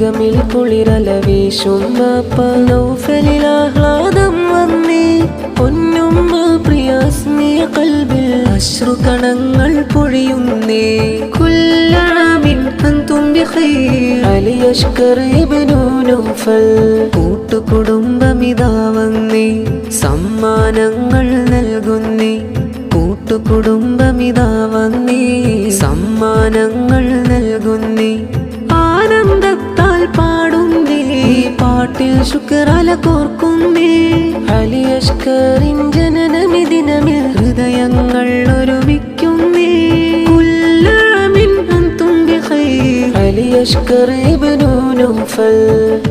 അകമിൽ കുളിരല വീശുമ്പ നൗഫലിലാഹ്ലാദം വന്നേ പൊന്നുമ്മ പ്രിയാസ്മിയ കൽബിൽ അശ്രുകണങ്ങൾ പൊഴിയുന്നേ കുല്ലാമിൻ അൻതും ബിഖൈർ അലി അഷ്കർ ഇബ്നു നൗഫൽ കൂട്ടുകുടുംബമിതാ വന്നേ സമ്മാനങ്ങൾ നൽകുന്നേ കൂട്ടുകുടുംബമിതാ വന്നേ സമ്മാനങ്ങൾ നൽകുന്നേ ആനന്ദത്താൽ പാടുന്നേ പാട്ടിൽ ശുക്റാല കോർക്കുന്നേ അലി അഷ്കറിൻ ജനനമിദിനമിൽ ഹൃദയങ്ങൾ ഒരുമിക്കുന്നേ കുല്ലാമിൻ അൻതും ബിഖൈർ അലി അഷ്കർ ഇബ്നു നൗഫൽ